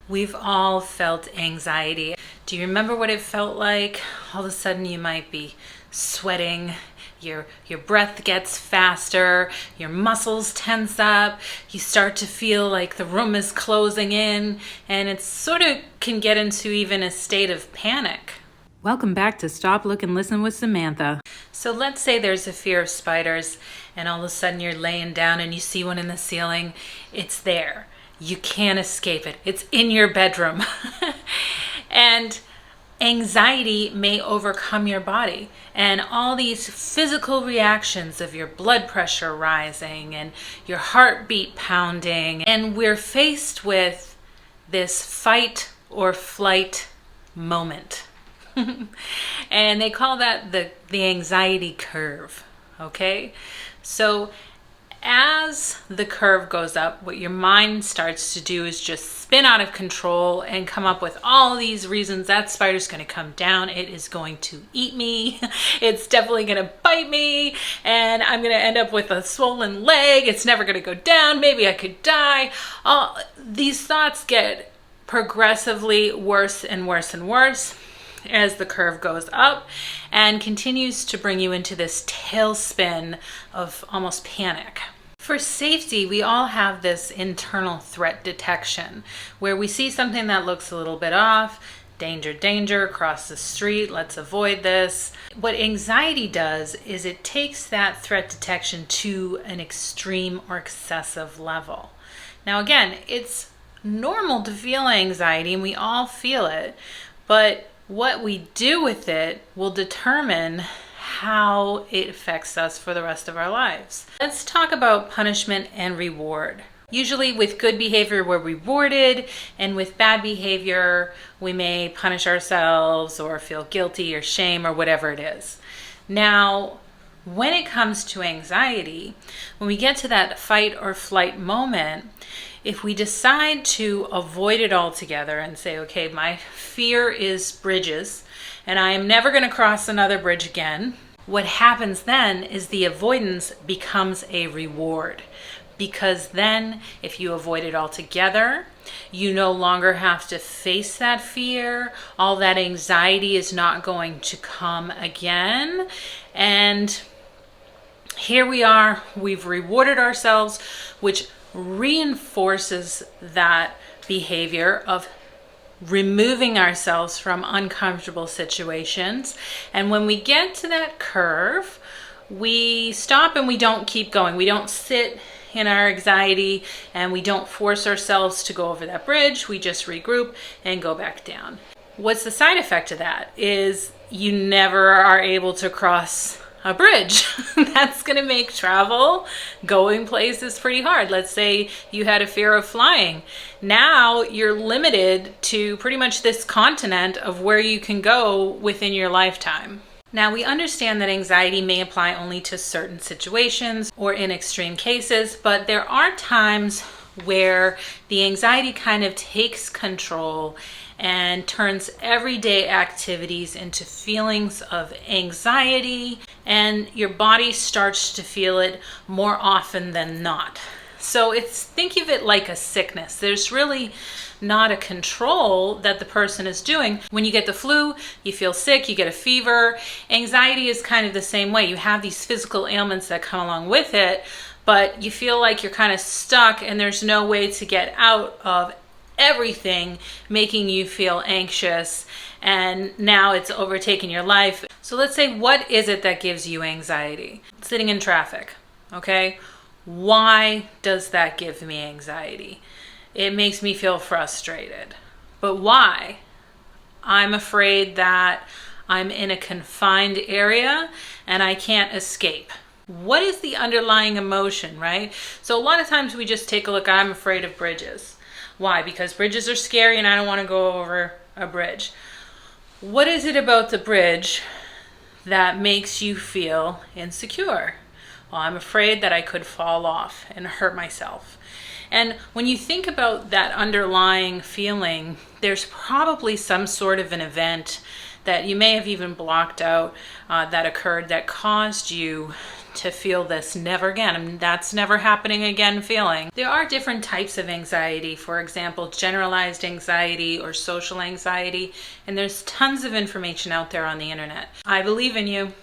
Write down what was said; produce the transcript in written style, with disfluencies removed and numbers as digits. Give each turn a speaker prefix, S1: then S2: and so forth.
S1: We've all felt anxiety. Do you remember what it felt like? All of a sudden you might be sweating, your breath gets faster, your muscles tense up, you start to feel like the room is closing in, and it sort of can get into even a state of panic. Welcome back to Stop, Look, and Listen with Samantha. So let's say there's a fear of spiders, and all of a sudden you're laying down and you see one in the ceiling. It's there. You can't escape it. It's in your bedroom. And anxiety may overcome your body. And all these physical reactions of your blood pressure rising and your heartbeat pounding. And we're faced with this fight or flight moment. And they call that the anxiety curve. Okay? So as the curve goes up, what your mind starts to do is just spin out of control and come up with all these reasons that spider's going to come down. It is going to eat me. It's definitely going to bite me. And I'm going to end up with a swollen leg. It's never going to go down. Maybe I could die. All these thoughts get progressively worse and worse and worse as the curve goes up and continues to bring you into this tailspin of almost panic. For safety, we all have this internal threat detection where we see something that looks a little bit off. Danger, danger, across the street, let's avoid this. What anxiety does is it takes that threat detection to an extreme or excessive level. Now again, it's normal to feel anxiety and we all feel it, but what we do with it will determine how it affects us for the rest of our lives. Let's talk about punishment and reward. Usually with good behavior, we're rewarded, and with bad behavior, we may punish ourselves or feel guilty or shame or whatever it is. Now, when it comes to anxiety, when we get to that fight or flight moment, if we decide to avoid it altogether and say, okay, my fear is bridges and I am never going to cross another bridge again, what happens then is the avoidance becomes a reward. Because then if you avoid it altogether, you no longer have to face that fear. All that anxiety is not going to come again. And here we are, we've rewarded ourselves, which reinforces that behavior of removing ourselves from uncomfortable situations. And when we get to that curve, we stop and we don't keep going. We don't sit in our anxiety and we don't force ourselves to go over that bridge. We just regroup and go back down. What's the side effect of that is you never are able to cross a bridge. That's going to make travel, going places pretty hard. Let's say you had a fear of flying. Now you're limited to pretty much this continent of where you can go within your lifetime. Now we understand that anxiety may apply only to certain situations or in extreme cases, but there are times where the anxiety kind of takes control and turns everyday activities into feelings of anxiety, and your body starts to feel it more often than not. So think of it like a sickness. There's really not a control that the person is doing. When you get the flu, you feel sick, you get a fever. Anxiety is kind of the same way. You have these physical ailments that come along with it, but you feel like you're kind of stuck and there's no way to get out of everything making you feel anxious, and now it's overtaken your life. So let's say, what is it that gives you anxiety? Sitting in traffic, okay? Why does that give me anxiety? It makes me feel frustrated. But why? I'm afraid that I'm in a confined area and I can't escape. What is the underlying emotion, right? So a lot of times we just take a look, I'm afraid of bridges. Why? Because bridges are scary and I don't want to go over a bridge. What is it about the bridge that makes you feel insecure? Well, I'm afraid that I could fall off and hurt myself. And when you think about that underlying feeling, there's probably some sort of an event that you may have even blocked out that occurred that caused you to feel this never again, and that's never happening again feeling. There are different types of anxiety, for example, generalized anxiety or social anxiety, and there's tons of information out there on the internet. I believe in you.